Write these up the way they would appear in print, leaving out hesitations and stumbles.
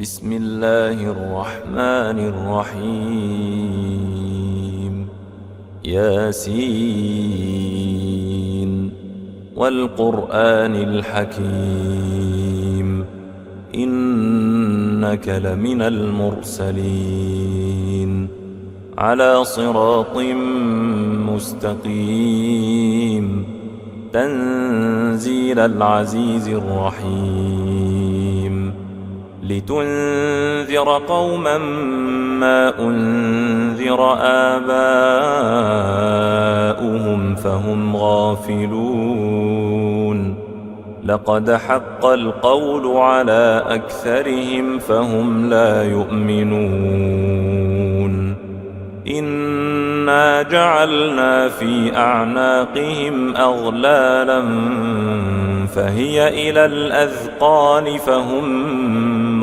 بسم الله الرحمن الرحيم ياسين والقرآن الحكيم إنك لمن المرسلين على صراط مستقيم تنزيل العزيز الرحيم لتنذر قوما ما أنذر آباؤهم فهم غافلون لقد حق القول على أكثرهم فهم لا يؤمنون إنا جعلنا في أعناقهم أغلالا فهي إلى الأذقان فهم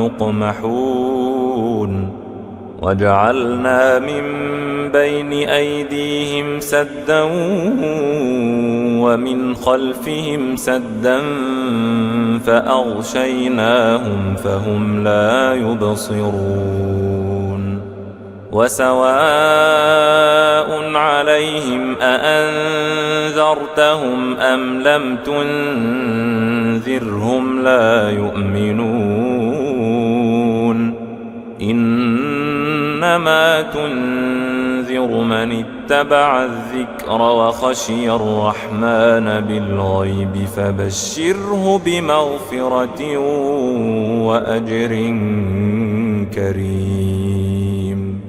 مقمحون وجعلنا من بين أيديهم سدا ومن خلفهم سدا فأغشيناهم فهم لا يبصرون وسواء عليهم أأنذرتهم أم لم تنذرهم لا يؤمنون إنما تنذر من اتبع الذكر وخشي الرحمن بالغيب فبشره بمغفرة وأجر كريم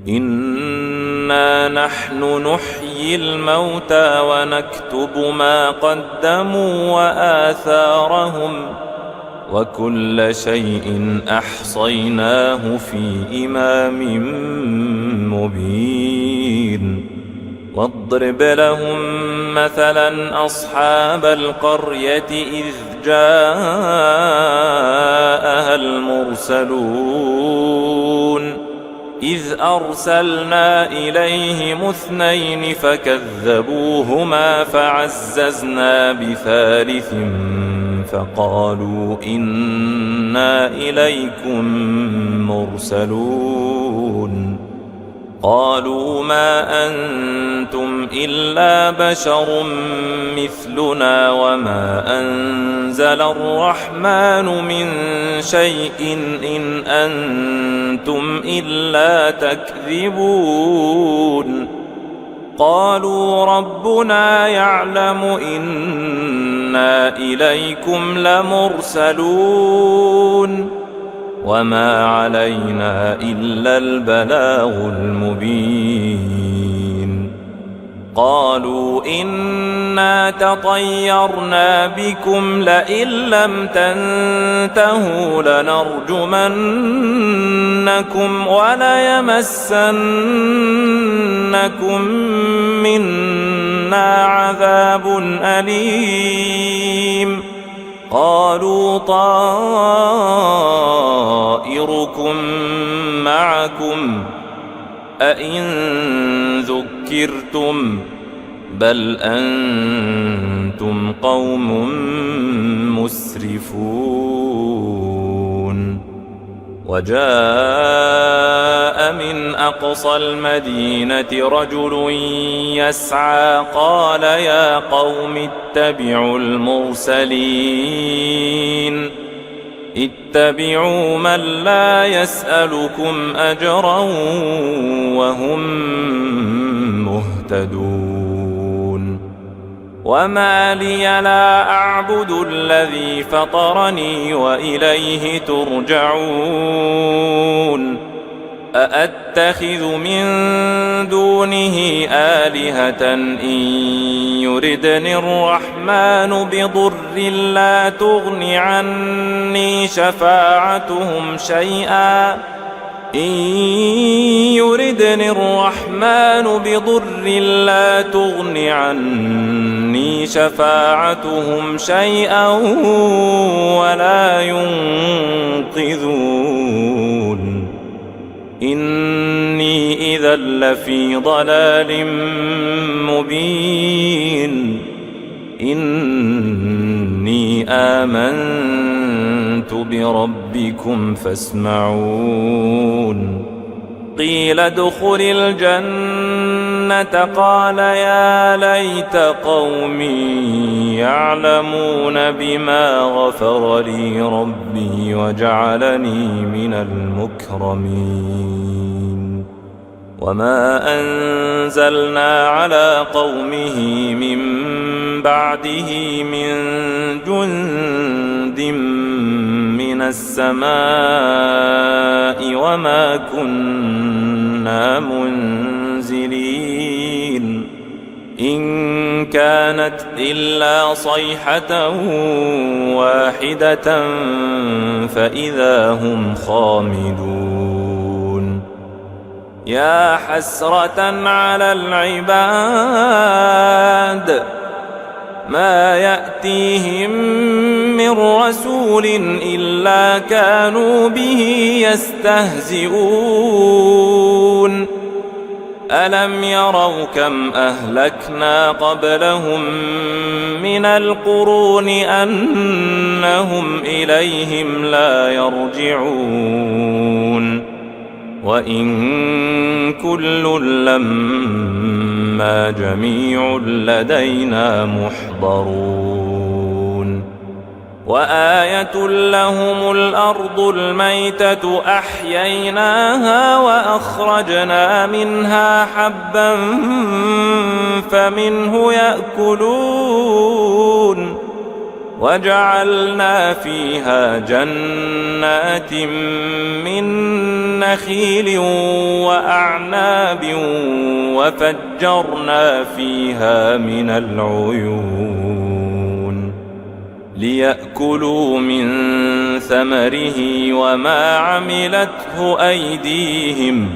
إنا نحن نحيي الموتى ونكتب ما قدموا وآثارهم وكل شيء أحصيناه في إمام مبين واضرب لهم مثلا أصحاب القرية إذ جاءها المرسلون إذ أرسلنا إليهم اثنين فكذبوهما فعززنا بثالث فقالوا إنا إليكم مرسلون قالوا ما أنتم إلا بشر مثلنا وما أنزل الرحمن من شيء إن أنتم إلا تكذبون قالوا ربنا يعلم إنا إليكم لمرسلون وما علينا إلا البلاغ المبين قالوا إنا تطيرنا بكم لئن لم تنتهوا لنرجمنكم وليمسنكم منا عذاب أليم قالوا طائركم معكم أئن ذكرتم بل أنتم قوم مسرفون وجاء من أقصى المدينة رجل يسعى قال يا قوم اتبعوا المرسلين اتبعوا من لا يسألكم أجرا وهم مهتدون وما لي لا أعبد الذي فطرني وإليه ترجعون أأتخذ من دونه آلهة إن يردني الرحمن بضر لا تغن عني شفاعتهم شيئا إن يردني الرحمن بضر لا تغن عني شفاعتهم شيئا ولا ينقذون إني إذا لفي ضلال مبين إني آمنت آمنت بربكم فاسمعون قيل ادخل الجنة قال يا ليت قومي يعلمون بما غفر لي ربي وجعلني من المكرمين وما أنزلنا على قومه من بعده من جند من السماء وما كنا منزلين إن كانت إلا صيحة واحدة فإذا هم خامدون يا حسرة على العباد ما يأتيهم من رسول إلا كانوا به يستهزئون ألم يروا كم أهلكنا قبلهم من القرون أنهم إليهم لا يرجعون وإن كل لما جميع لدينا محضرون وآية لهم الأرض الميتة أحييناها وأخرجنا منها حبا فمنه يأكلون وجعلنا فيها جنات من نخيل وأعناب وفجرنا فيها من العيون ليأكلوا من ثمره وما عملته أيديهم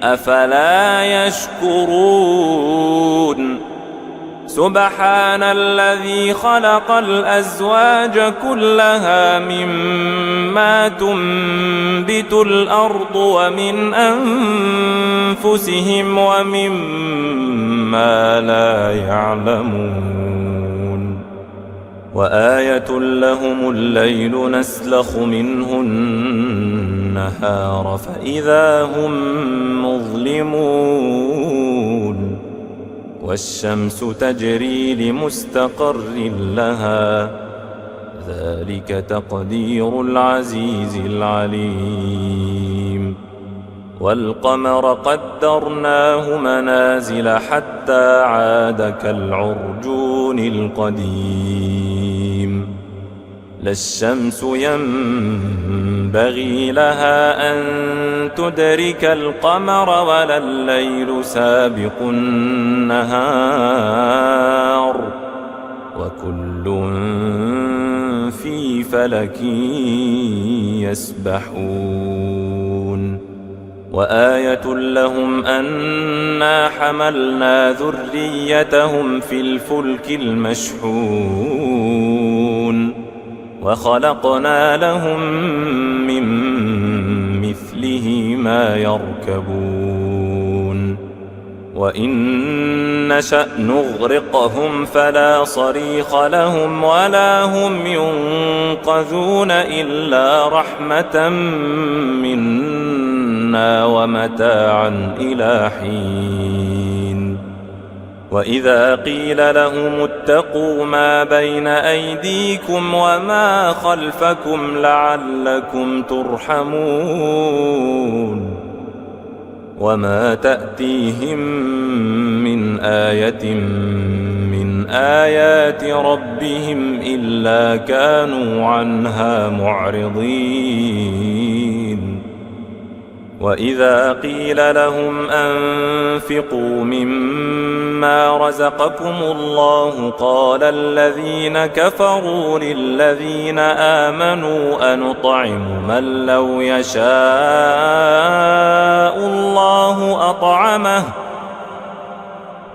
أفلا يشكرون سبحان الذي خلق الأزواج كلها مما تنبت الأرض ومن أنفسهم ومما لا يعلمون وآية لهم الليل نسلخ منه النهار فإذا هم مظلمون والشمس تجري لمستقر لها ذلك تقدير العزيز العليم والقمر قدرناه منازل حتى عاد كالعرجون القديم لا الشمس ينبغي لها أن تدرك القمر ولا الليل سابق النهار وكل في فلك يسبحون وآية لهم أنا حملنا ذريتهم في الفلك المشحون وخلقنا لهم من مثله ما يركبون وإن نشأ نغرقهم فلا صريخ لهم ولا هم ينقذون إلا رحمة منا ومتاعا إلى حين وإذا قيل لهم اتقوا ما بين أيديكم وما خلفكم لعلكم ترحمون وما تأتيهم من آية من آيات ربهم إلا كانوا عنها معرضين وإذا قيل لهم أنفقوا مما رزقكم الله قال الذين كفروا للذين آمنوا أنطعم من لو يشاء الله أطعمه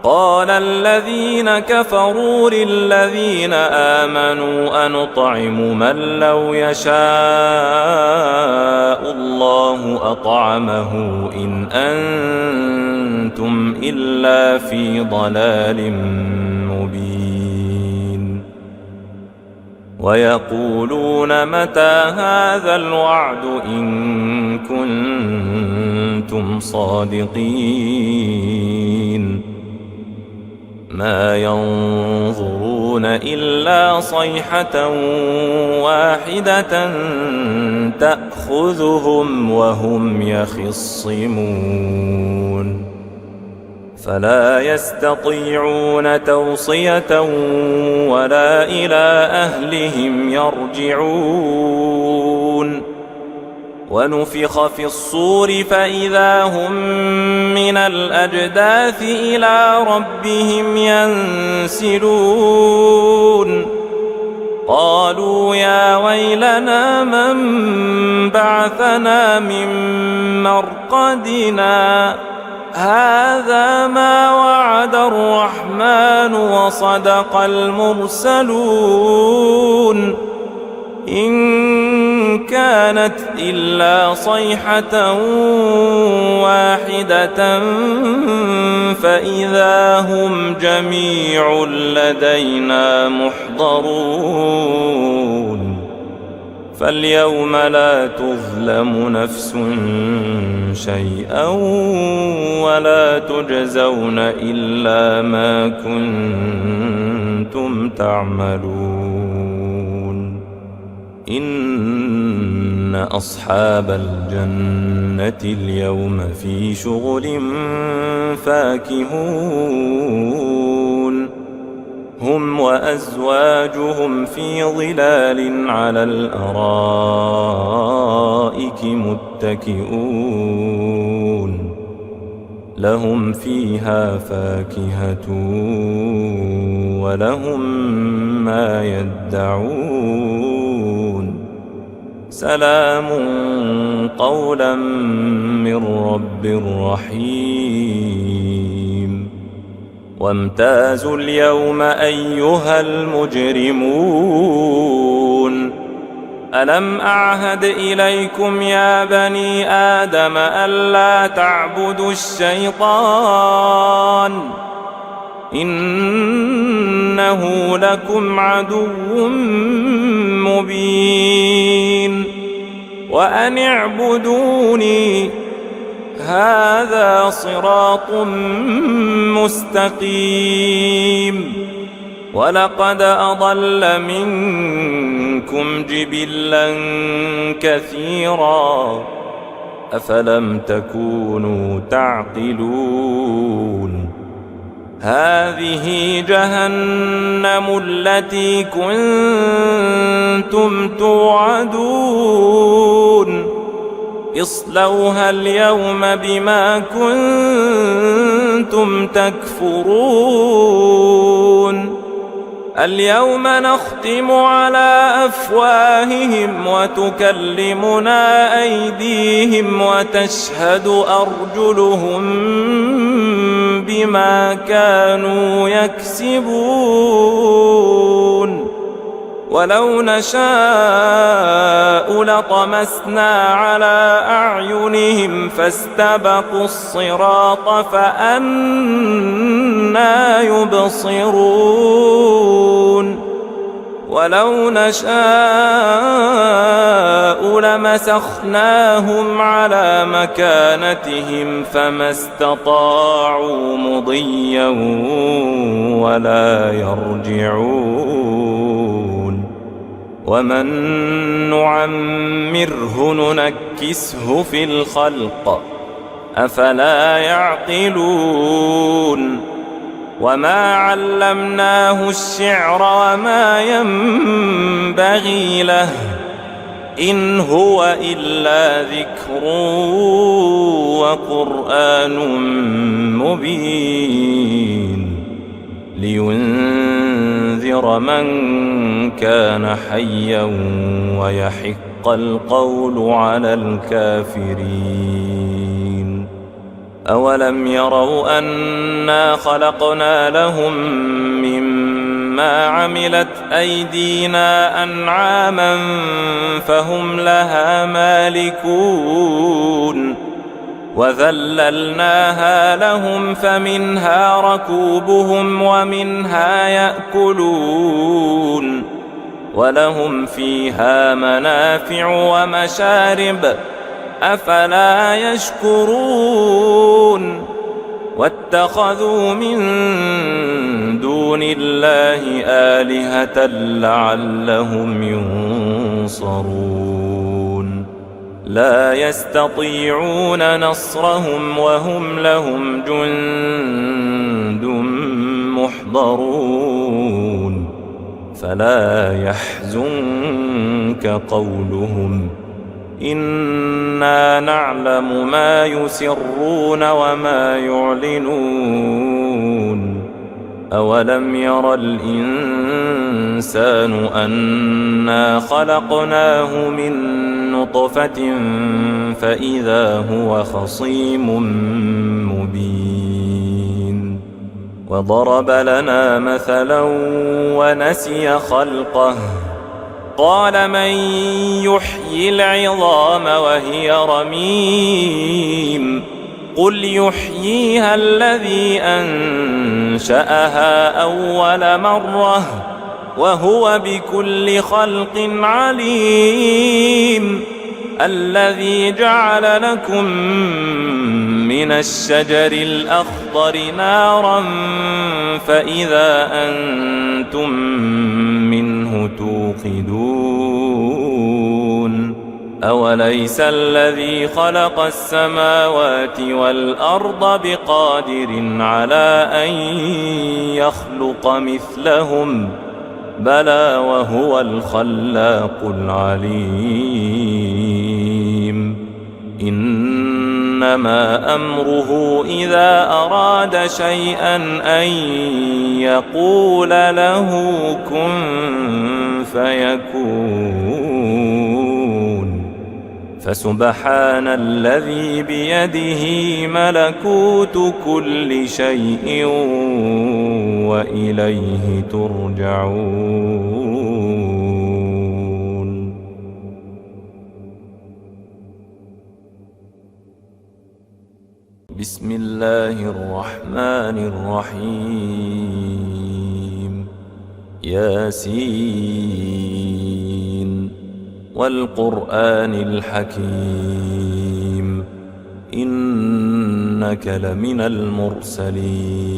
قال الذين كفروا للذين آمنوا أنطعم من لو يشاء الله أطعمه إن أنتم إلا في ضلال مبين ويقولون متى هذا الوعد إن كنتم صادقين ما ينظرون إلا صيحة واحدة تأخذهم وهم يخصمون فلا يستطيعون توصية ولا إلى أهلهم يرجعون ونفخ في الصور فإذا هم من الأجداث إلى ربهم ينسلون قالوا يا ويلنا من بعثنا من مرقدنا هذا ما وعد الرحمن وصدق المرسلون إن كانت إلا صيحة واحدة فإذا هم جميع لدينا محضرون فاليوم لا تظلم نفس شيئا ولا تجزون إلا ما كنتم تعملون إن أصحاب الجنة اليوم في شغل فاكهون هم وأزواجهم في ظلال على الأرائك متكئون لهم فيها فاكهة ولهم ما يدعون سلام قولا من رب رحيم وامتازوا اليوم أيها المجرمون ألم أعهد إليكم يا بني آدم ألا تعبدوا الشيطان إنه لكم عدو مبين وأن اعبدوني هذا صراط مستقيم ولقد أضل منكم جبلا كثيرا أفلم تكونوا تعقلون هذه جهنم التي كنتم توعدون اصلوها اليوم بما كنتم تكفرون اليوم نختم على أفواههم وتكلمنا أيديهم وتشهد أرجلهم بما كانوا يكسبون ولو نشاء لطمسنا على أعينهم فاستبقوا الصراط فأنى يبصرون ولو نشاء لمسخناهم على مكانتهم فما استطاعوا مضيا ولا يرجعون ومن نعمره ننكسه في الخلق أفلا يعقلون وما علمناه الشعر وما ينبغي له إن هو إلا ذكر وقرآن مبين لينذر من كان حيا ويحق القول على الكافرين أولم يروا أنا خلقنا لهم مما عملت أيدينا أنعاما فهم لها مالكون وذللناها لهم فمنها ركوبهم ومنها يأكلون ولهم فيها منافع ومشارب أفلا يشكرون واتخذوا من دون الله آلهة لعلهم ينصرون لا يستطيعون نصرهم وهم لهم جند محضرون فلا يحزنك قولهم إنا نعلم ما يسرون وما يعلنون أولم ير الإنسان أنا خلقناه من نطفة فإذا هو خصيم مبين وضرب لنا مثلا ونسي خلقه قال من يحيي العظام وهي رميم قل يحييها الذي أنشأها أول مرة وهو بكل خلق عليم الذي جعل لكم من الشجر الأخضر نارا فإذا أنتم منه توقدون أوليس الذي خلق السماوات والأرض بقادر على أن يخلق مثلهم بلى وهو الخلاق العليم إنما أمره إذا أراد شيئا أن يقول له كن فيكون فسبحان الذي بيده ملكوت كل شيء وإليه ترجعون. بسم الله الرحمن الرحيم ياسين والقرآن الحكيم إنك لمن المرسلين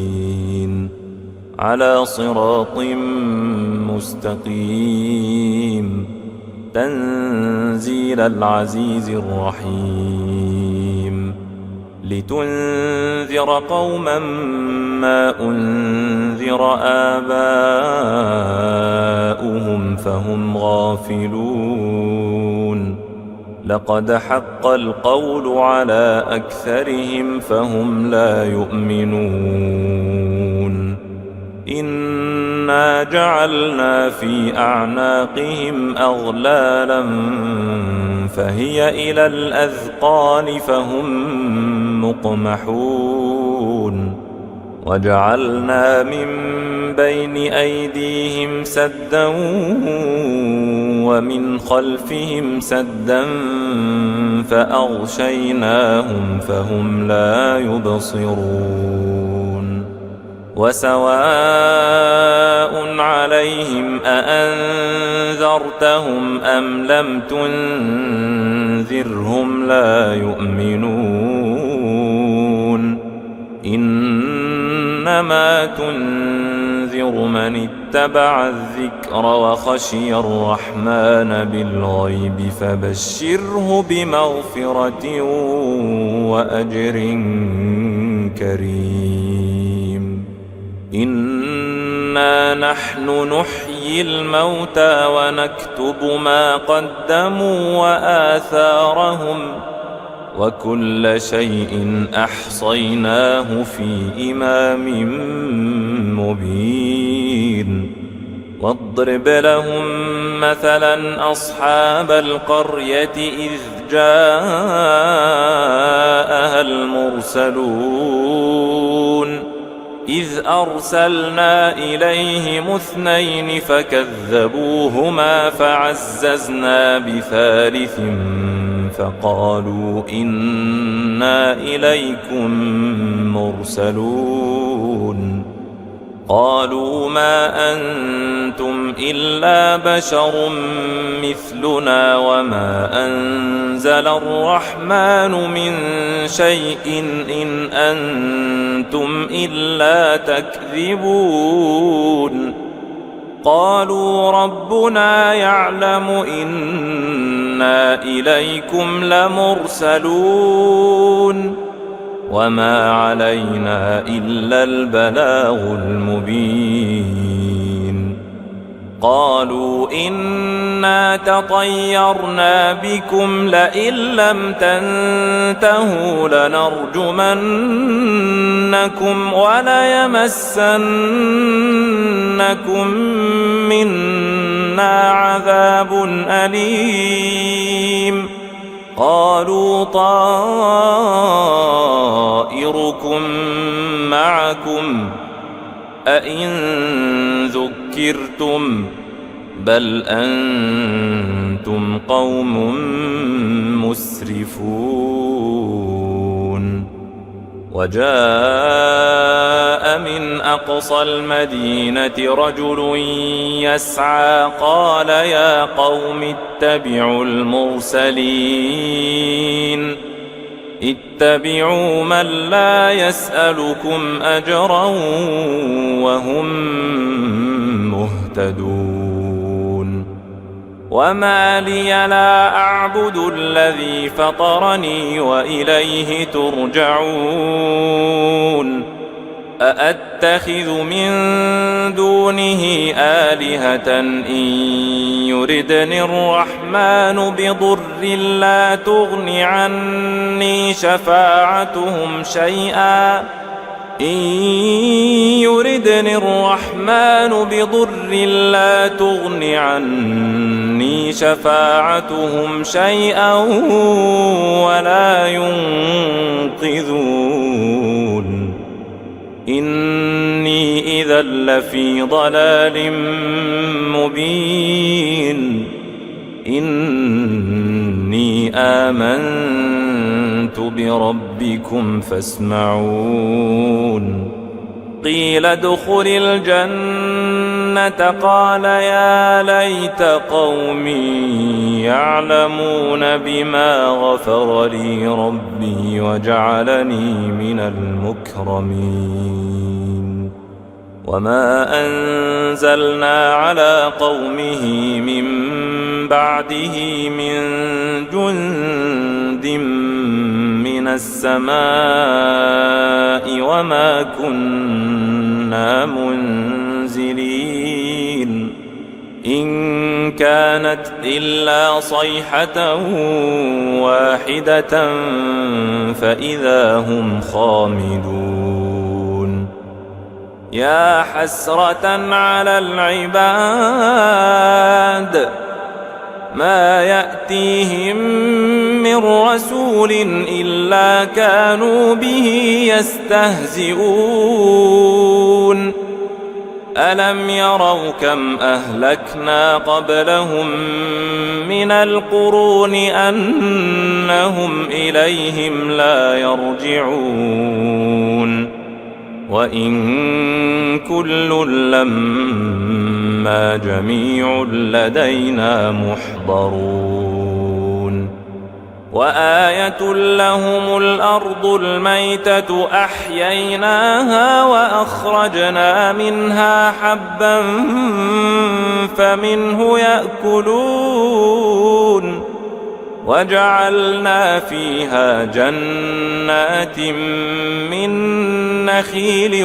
على صراط مستقيم تنزيل العزيز الرحيم لتنذر قوما ما أنذر آباؤهم فهم غافلون لقد حق القول على أكثرهم فهم لا يؤمنون إنا جعلنا في أعناقهم أغلالا فهي إلى الأذقان فهم مقمحون وجعلنا من بين أيديهم سدا ومن خلفهم سدا فأغشيناهم فهم لا يبصرون وسواء عليهم أأنذرتهم أم لم تنذرهم لا يؤمنون إنما تنذر من اتبع الذكر وخشي الرحمن بالغيب فبشره بمغفرة وأجر كريم إنا نحن نحيي الموتى ونكتب ما قدموا وآثارهم وكل شيء أحصيناه في إمام مبين واضرب لهم مثلا أصحاب القرية إذ جاءها المرسلون إذ أرسلنا إليهم 2 فكذبوهما فعززنا بثالث فقالوا إنا إليكم مرسلون قالوا ما أنتم إلا بشر مثلنا وما أنزل الرحمن من شيء إن أنتم إلا تكذبون قالوا ربنا يعلم إنا إليكم لمرسلون وما علينا إلا البلاغ المبين قالوا إنا تطيرنا بكم لئن لم تنتهوا لنرجمنكم وليمسنكم منا عذاب أليم قالوا طائركم معكم أئن ذكرتم بل أنتم قوم مسرفون وجاء من أقصى المدينة رجل يسعى قال يا قوم اتبعوا المرسلين اتبعوا من لا يسألكم أجرا وهم مهتدون وما لي لا أعبد الذي فطرني وإليه ترجعون أأتخذ من دونه آلهة إن يردني الرحمن بضر لا تغن عني شفاعتهم شيئا إن يردني الرحمن بضر لا تغن عني شفاعتهم شيئا ولا ينقذون إني إذا لفي ضلال مبين إني آمنت بربكم فاسمعون قيل ادخل الجنة قال يا ليت قومي يعلمون بما غفر لي ربي وجعلني من المكرمين وما أنزلنا على قومه من بعده من جند من السماء وما كنا منزلين إن كانت إلا صيحة واحدة فإذا هم خامدون يا حسرة على العباد ما يأتيهم من رسول إلا كانوا به يستهزئون ألم يروا كم أهلكنا قبلهم من القرون أنهم إليهم لا يرجعون وإن كل لما جميع لدينا محضرون وآية لهم الأرض الميتة أحييناها وأخرجنا منها حبا فمنه يأكلون وجعلنا فيها جنات من نخيل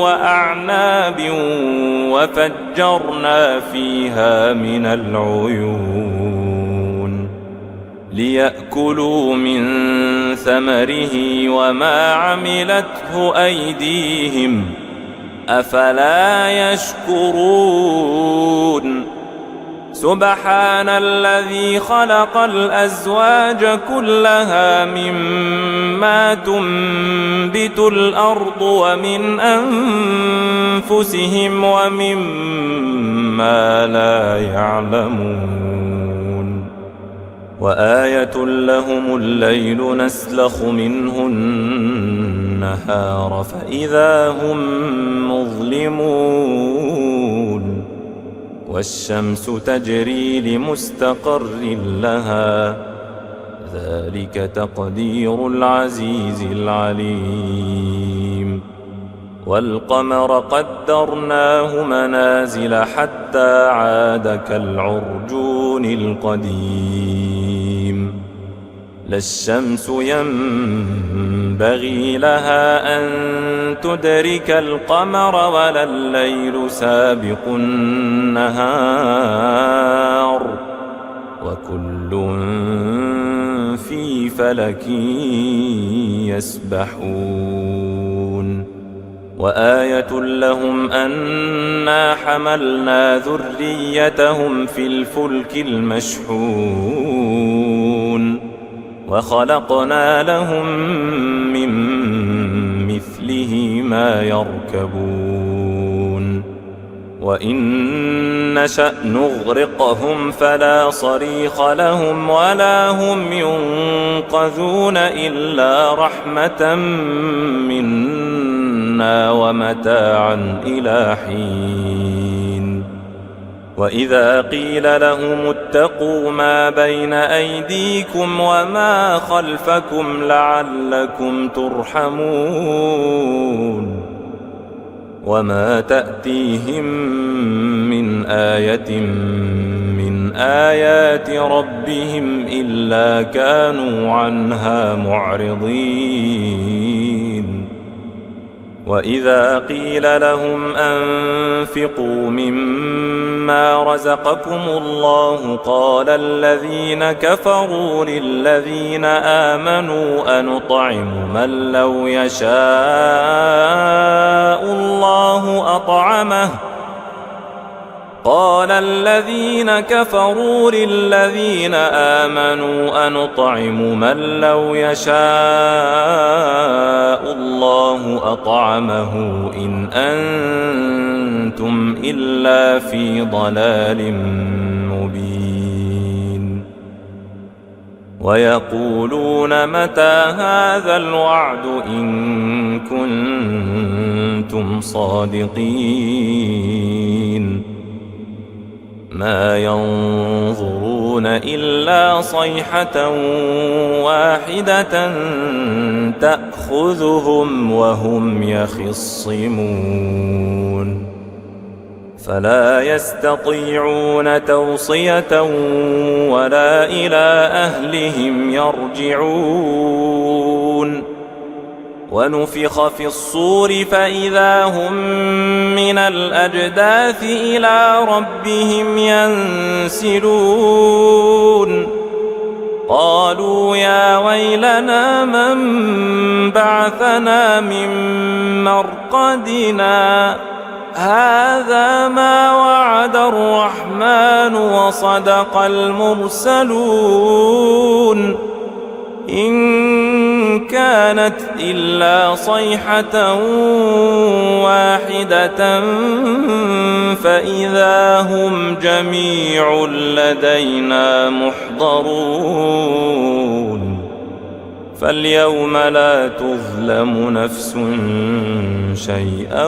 وأعناب وفجرنا فيها من العيون ليأكلوا من ثمره وما عملته أيديهم أفلا يشكرون سبحان الذي خلق الأزواج كلها مما تنبت الأرض ومن أنفسهم ومما لا يعلمون وآية لهم الليل نسلخ منه النهار فإذا هم مظلمون والشمس تجري لمستقر لها ذلك تقدير العزيز العليم والقمر قدرناه منازل حتى عاد كالعرجون القديم لا الشمس ينبغي لها أن تدرك القمر ولا الليل سابق النهار وكل في فلك يسبحون وآية لهم أنا حملنا ذريتهم في الفلك المشحون وخلقنا لهم من مثله ما يركبون وإن نشأ نغرقهم فلا صريخ لهم ولا هم ينقذون إلا رحمة منا ومتاعا إلى حين وإذا قيل لهم اتقوا ما بين أيديكم وما خلفكم لعلكم ترحمون وما تأتيهم من آية من آيات ربهم إلا كانوا عنها معرضين وإذا قيل لهم أنفقوا مما رزقكم الله قال الذين كفروا للذين آمنوا أنطعم من لو يشاء الله أطعمه قال الذين كفروا للذين آمنوا أنطعم من لو يشاء الله أطعمه إن أنتم إلا في ضلال مبين ويقولون متى هذا الوعد إن كنتم صادقين ما ينظرون إلا صيحة واحدة تأخذهم وهم يخصمون فلا يستطيعون توصية ولا إلى أهلهم يرجعون ونفخ في الصور فإذا هم من الأجداث إلى ربهم ينسلون قالوا يا ويلنا من بعثنا من مرقدنا هذا ما وعد الرحمن وصدق المرسلون إن كانت إلا صيحة واحدة فإذا هم جميع لدينا محضرون فاليوم لا تظلم نفس شيئا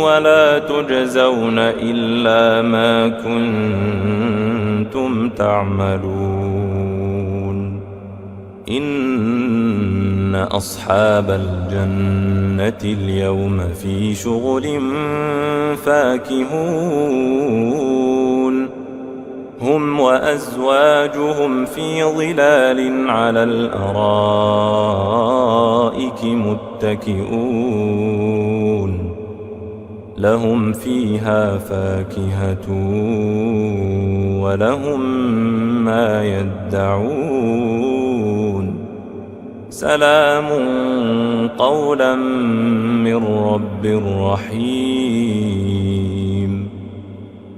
ولا تجزون إلا ما كنتم تعملون إن أصحاب الجنة اليوم في شغل فاكهون هم وأزواجهم في ظلال على الأرائك متكئون لهم فيها فاكهة ولهم ما يدعون سلام قولا من رب رحيم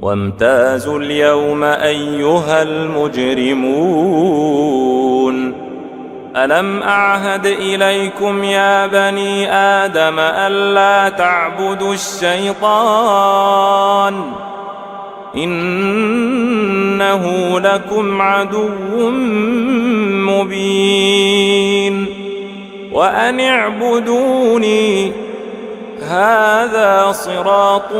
وامتازوا اليوم أيها المجرمون ألم أعهد إليكم يا بني آدم ألا تعبدوا الشيطان إنه لكم عدو مبين وأن اعبدوني هذا صراط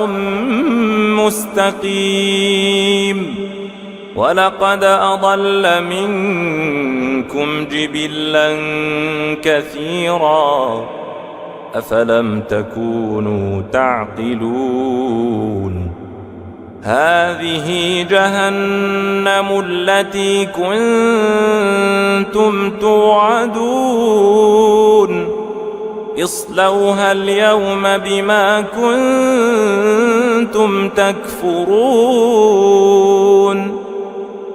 مستقيم ولقد أضل منكم جبلا كثيرا أفلم تكونوا تعقلون هذه جهنم التي كنتم توعدون اصلوها اليوم بما كنتم تكفرون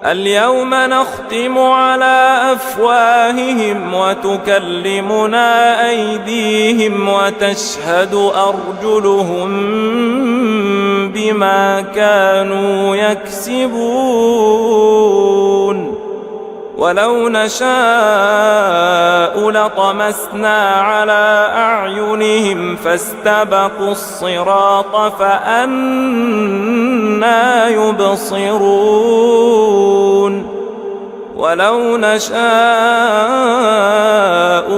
اليوم نختم على أفواههم وتكلمنا أيديهم وتشهد أرجلهم بما كانوا يكسبون ولو نشاء لطمسنا على أعينهم فاستبقوا الصراط فأنى يبصرون ولو نشاء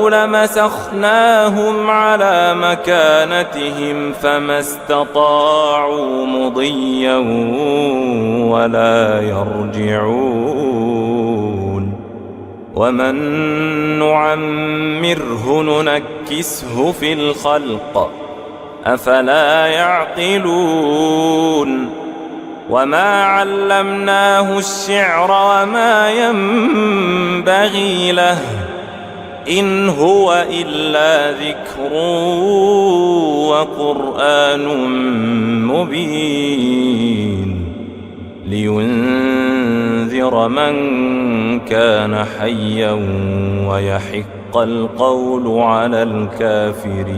لمسخناهم على مكانتهم فما استطاعوا مضيا ولا يرجعون ومن نعمره ننكسه في الخلق أفلا يعقلون وما علمناه الشعر وما ينبغي له إن هو إلا ذكر وقرآن مبين لينذر من كان حيا ويحق القول على الكافرين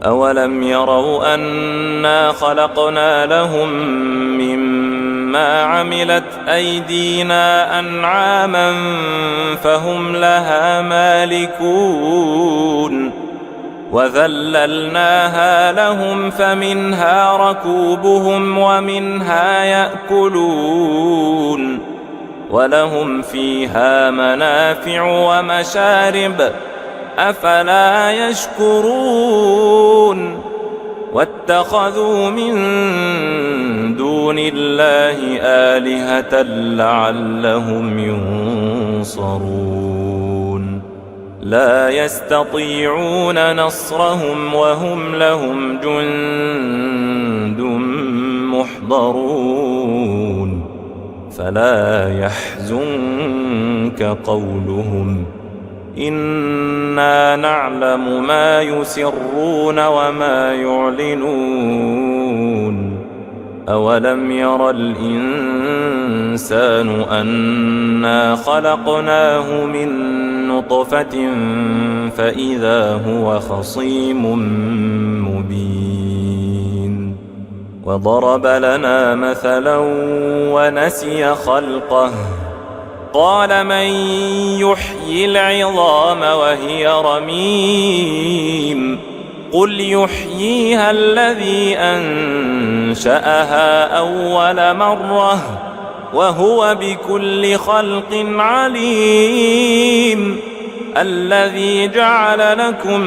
أولم يروا أنا خلقنا لهم مما عملت أيدينا أنعاما فهم لها مالكون وذللناها لهم فمنها ركوبهم ومنها يأكلون ولهم فيها منافع ومشارب أفلا يشكرون واتخذوا من دون الله آلهة لعلهم ينصرون لا يستطيعون نصرهم وهم لهم جند محضرون فلا يحزنك قولهم إنا نعلم ما يسرون وما يعلنون أولم ير الإنسان أنا خلقناه من نطفة فإذا هو خصيم مبين وضرب لنا مثلا ونسي خلقه قال من يحيي العظام وهي رميم قل يحييها الذي أنشأها أول مرة وهو بكل خلق عليم الذي جعل لكم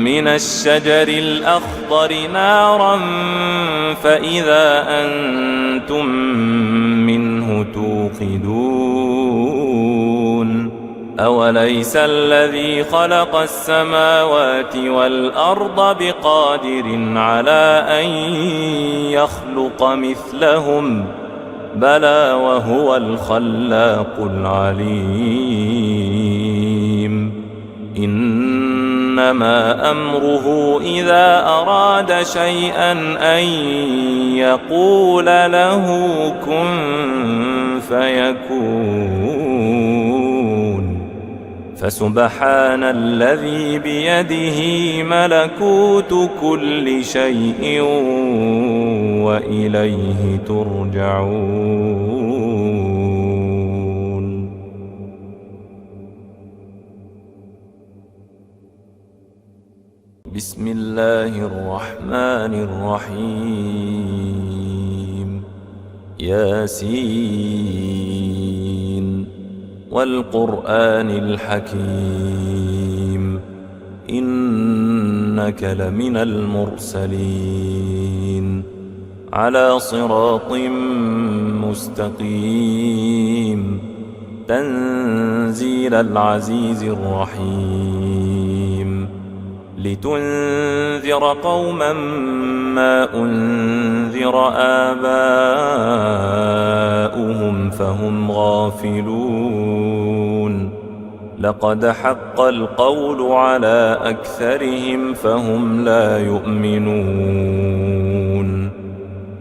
من الشجر الأخضر نارا فإذا أنتم منه توقدون أوليس الذي خلق السماوات والأرض بقادر على أن يخلق مثلهم بلى وهو الخلاق العليم إنما أمره إذا أراد شيئا أن يقول له كن فيكون فسبحان الذي بيده ملكوت كل شيء وإليه ترجعون. بسم الله الرحمن الرحيم. ياسين والقرآن الحكيم إنك لمن المرسلين على صراط مستقيم تنزيل العزيز الرحيم لتنذر قوما ما أنذر آباؤهم فهم غافلون لقد حق القول على أكثرهم فهم لا يؤمنون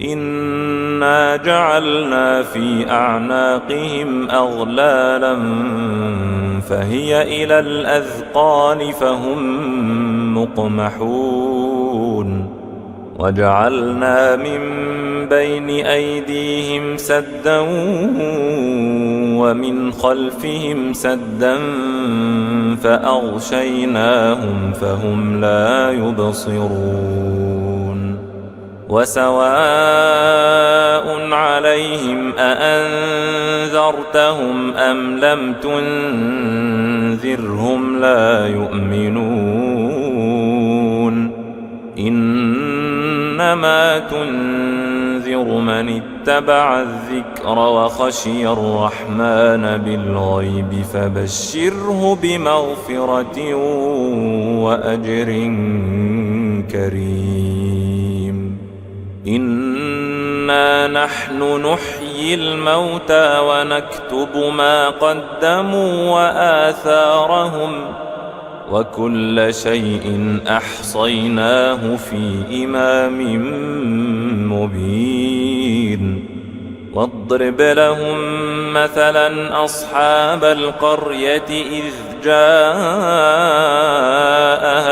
إنا جعلنا في أعناقهم أغلالا فهي إلى الأذقان فهم مقمحون وجعلنا من بين أيديهم سدا ومن خلفهم سدا فأغشيناهم فهم لا يبصرون وسواء عليهم أأنذرتهم أم لم تنذرهم لا يؤمنون إنما تنذر من اتبع الذكر وخشي الرحمن بالغيب فبشره بمغفرة وأجر كريم إنا نحن نحيي الموتى ونكتب ما قدموا وآثارهم وكل شيء أحصيناه في إمام مبين واضرب لهم مثلا أصحاب القرية إذ جاءها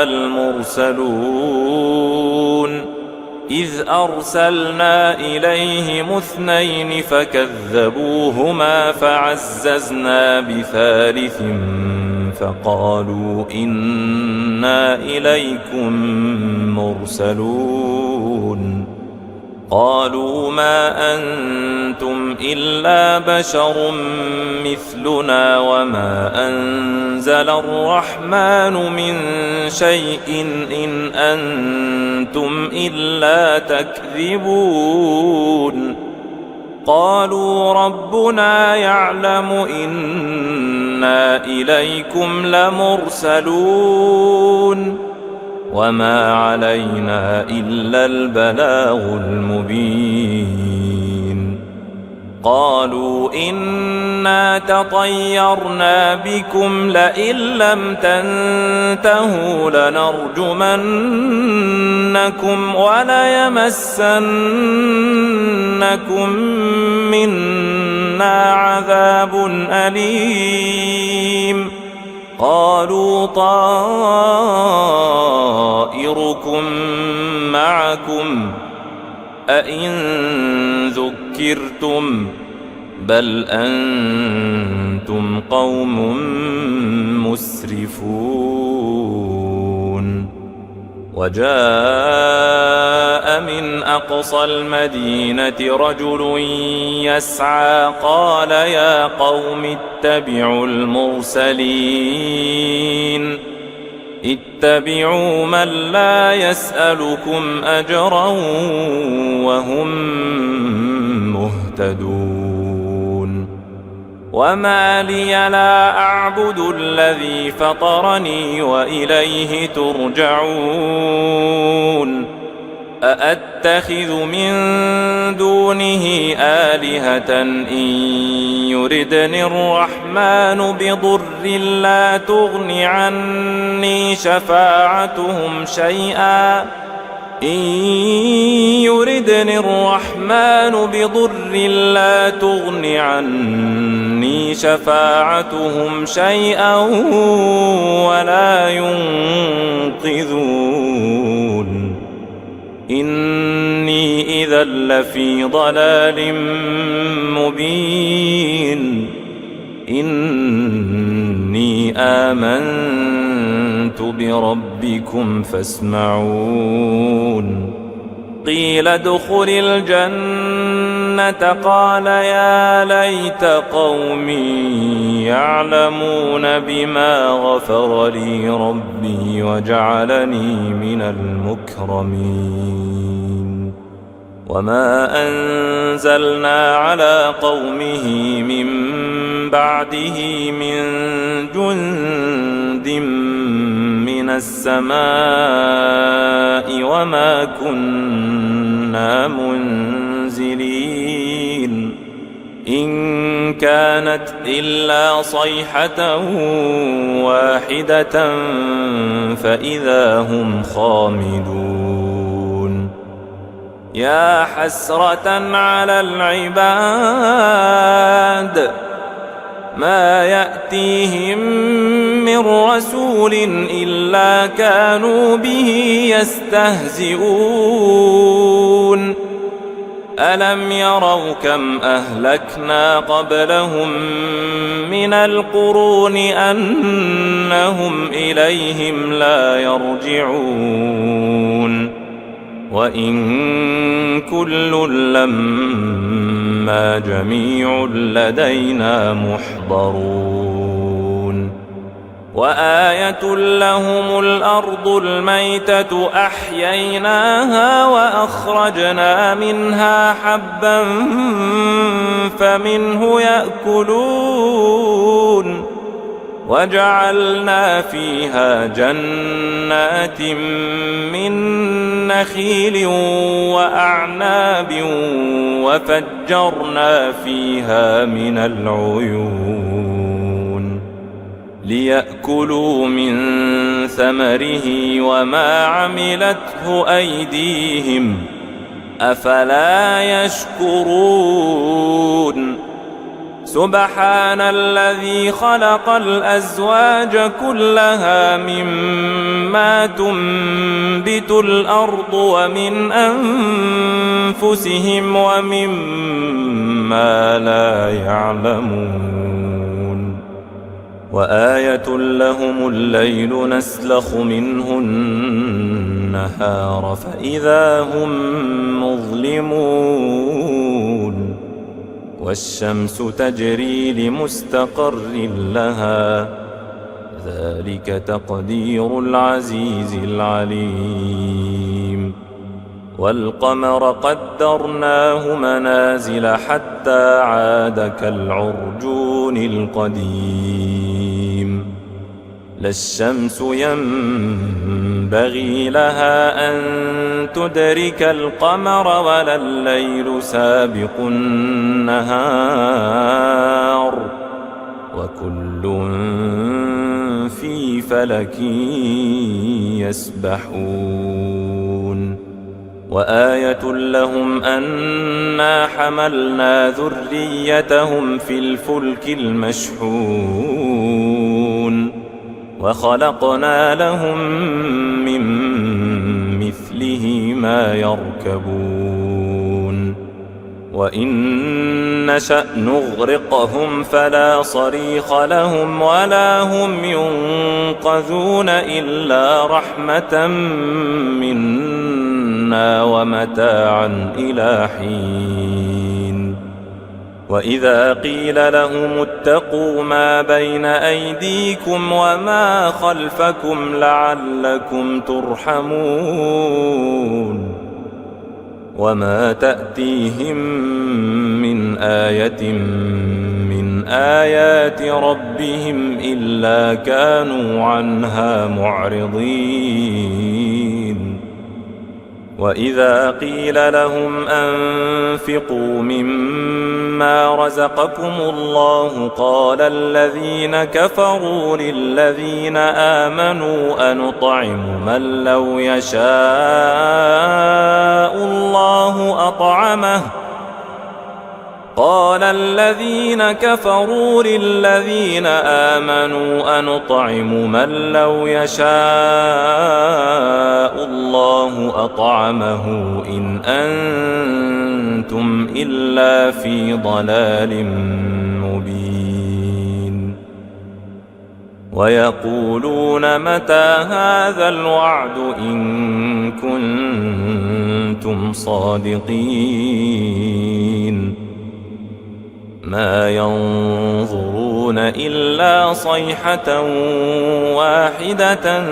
المرسلون إذ أرسلنا إليهم 2 فكذبوهما فعززنا بثالث فقالوا إنا إليكم مرسلون قالوا ما أنتم إلا بشر مثلنا وما أنزل الرحمن من شيء إن أنتم إلا تكذبون قالوا ربنا يعلم إنا إليكم لمرسلون وما علينا إلا البلاغ المبين قالوا إنا تطيرنا بكم لئن لم تنتهوا لنرجمنكم وليمسنكم منا عذاب أليم قالوا طائركم معكم أئن ذكرتم بل أنتم قوم مسرفون وجاء من أقصى المدينة رجل يسعى قال يا قوم اتبعوا المرسلين اتبعوا من لا يسألكم أجرا وهم مهتدون وما لي لا أعبد الذي فطرني وإليه ترجعون أأتخذ من دونه آلهة إن يردني الرحمن بضر لا تغن عني شفاعتهم شيئا إن يردني الرحمن بضر لا تغن عني شفاعتهم شيئا ولا ينقذون إني إذا لفي ضلال مبين إني آمنت بربكم فاسمعون قيل ادخل الجنة الجنة قال يا ليت قومي يعلمون بما غفر لي ربي وجعلني من المكرمين وما أنزلنا على قومه من بعده من جند من السماء وما كنا منزلين إن كانت إلا صيحة واحدة فإذا هم خامدون يا حسرة على العباد ما يأتيهم من رسول إلا كانوا به يستهزئون ألم يروا كم أهلكنا قبلهم من القرون أنهم إليهم لا يرجعون وإن كل لما جميع لدينا محضرون وآية لهم الأرض الميتة أحييناها وأخرجنا منها حبا فمنه يأكلون وجعلنا فيها جنات من نخيل وأعناب وفجرنا فيها من العيون ليأكلوا من ثمره وما عملته أيديهم أفلا يشكرون سبحان الذي خلق الأزواج كلها مما تنبت الأرض ومن أنفسهم ومما لا يعلمون وآية لهم الليل نسلخ منه النهار فإذا هم مظلمون والشمس تجري لمستقر لها ذلك تقدير العزيز العليم والقمر قدرناه منازل حتى عاد كالعرجون القديم لا الشمس ينبغي لها أن تدرك القمر ولا الليل سابق النهار وكل في فلك يسبحون وآية لهم أنا حملنا ذريتهم في الفلك المشحون وخلقنا لهم من مثله ما يركبون وإن نشأ نغرقهم فلا صريخ لهم ولا هم ينقذون إلا رحمة منا ومتاعا إلى حين وإذا قيل لهم اتقوا ما بين أيديكم وما خلفكم لعلكم ترحمون وما تأتيهم من آية من آيات ربهم إلا كانوا عنها معرضين وإذا قيل لهم أنفقوا مما رزقكم الله قال الذين كفروا للذين آمنوا أنطعم من لو يشاء الله أطعمه قال الذين كفروا للذين آمنوا أنطعم من لو يشاء الله أطعمه إن أنتم إلا في ضلال مبين ويقولون متى هذا الوعد إن كنتم صادقين ما ينظرون إلا صيحة واحدة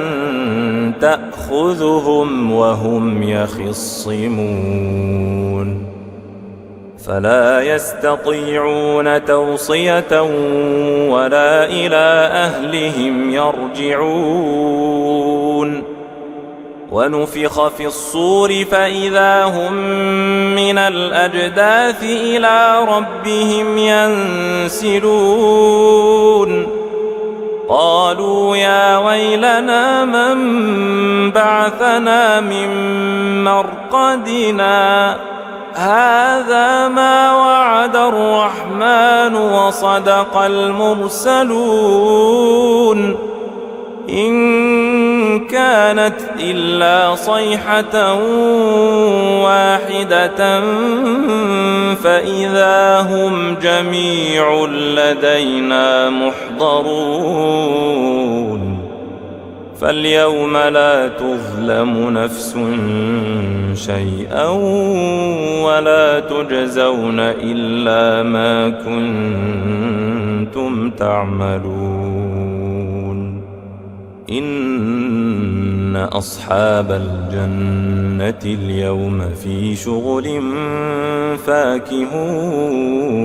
تأخذهم وهم يخصمون فلا يستطيعون توصية ولا إلى أهلهم يرجعون ونفخ في الصور فإذا هم من الأجداث إلى ربهم ينسلون قالوا يا ويلنا من بعثنا من مرقدنا هذا ما وعد الرحمن وصدق المرسلون إن كانت إلا صيحة واحدة فإذا هم جميع لدينا محضرون فاليوم لا تظلم نفس شيئا ولا تجزون إلا ما كنتم تعملون إن أصحاب الجنة اليوم في شغل فاكهون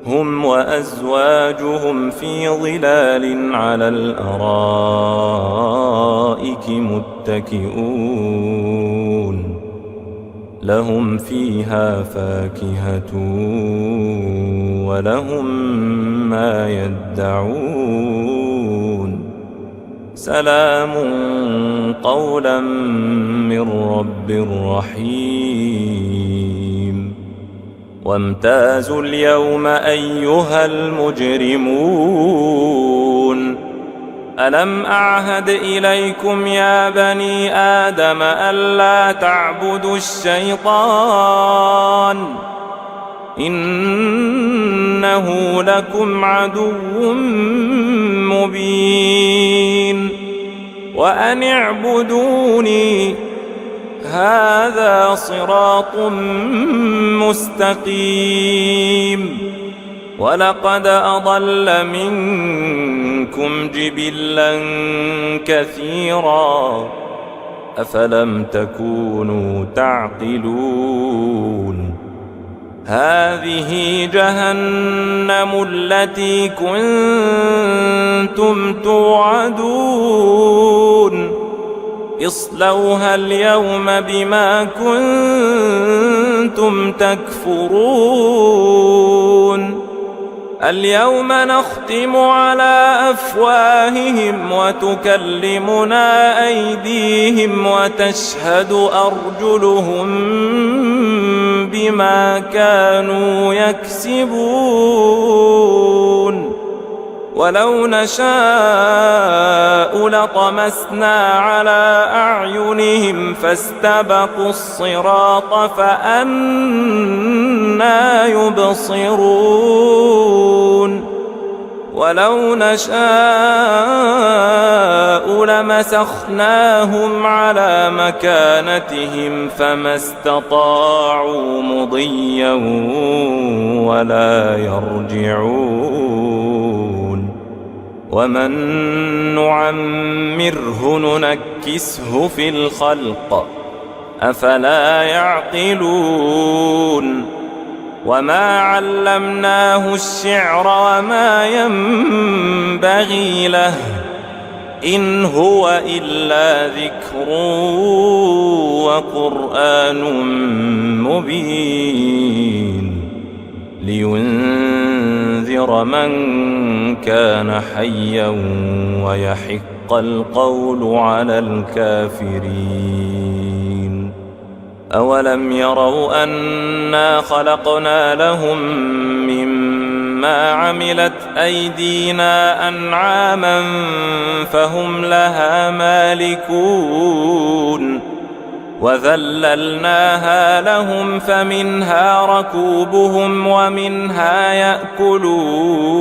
هم وأزواجهم في ظلال على الأرائك متكئون لهم فيها فاكهة ولهم ما يدعون سلام قولا من رب رحيم وامتازوا اليوم أيها المجرمون ألم أعهد إليكم يا بني آدم ألا تعبدوا الشيطان إنه لكم عدو مبين وأن اعبدوني هذا صراط مستقيم ولقد أضل منكم جبلا كثيرا أفلم تكونوا تعقلون هذه جهنم التي كنتم توعدون اصلوها اليوم بما كنتم تكفرون اليوم نختم على أفواههم وتكلمنا أيديهم وتشهد أرجلهم بما كانوا يكسبون ولو نشاء لطمسنا على أعينهم فاستبقوا الصراط فأنى يبصرون ولو نشاء لمسخناهم على مكانتهم فما استطاعوا مضيا ولا يرجعون ومن نعمره ننكسه في الخلق أفلا يعقلون وما علمناه الشعر وما ينبغي له إن هو إلا ذكر وقرآن مبين لينذر من كان حيا ويحق القول على الكافرين أولم يروا أنا خلقنا لهم مما عملت أيدينا أنعاما فهم لها مالكون وذللناها لهم فمنها ركوبهم ومنها يأكلون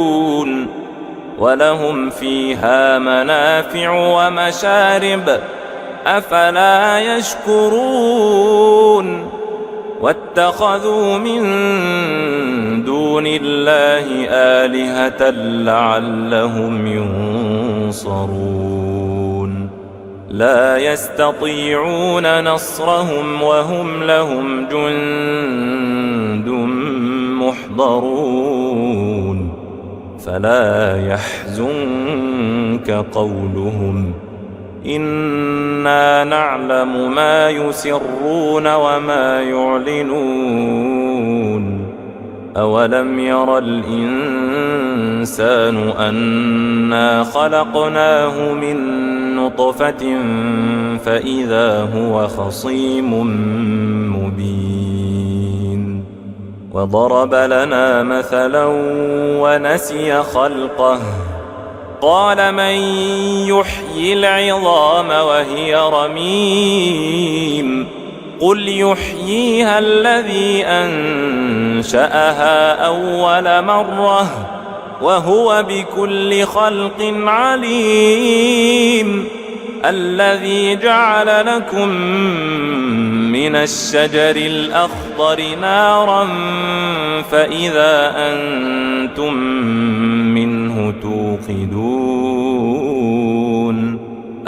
ولهم فيها منافع ومشارب أفلا يشكرون واتخذوا من دون الله آلهة لعلهم ينصرون لا يستطيعون نصرهم وهم لهم جند محضرون فلا يحزنك قولهم إنا نعلم ما يسرون وما يعلنون أولم ير الإنسان أنا خلقناه من نطفة فإذا هو خصيم مبين وضرب لنا مثلا ونسي خلقه قال من يحيي العظام وهي رميم قل يحييها الذي أنشأها أول مرة وهو بكل خلق عليم الذي جعل لكم من الشجر الأخضر نارا فإذا أنتم منه توقدون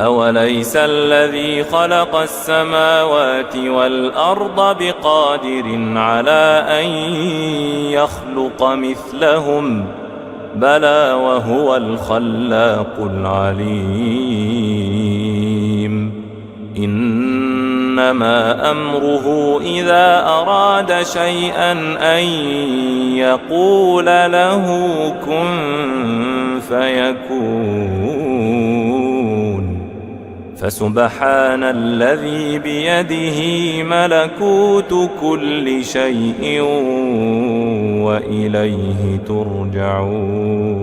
أوليس الذي خلق السماوات والأرض بقادر على أن يخلق مثلهم بلى وهو الخلاق العليم إنما أمره إذا أراد شيئا أن يقول له كن فيكون فسبحان الذي بيده ملكوت كل شيء وإليه ترجعون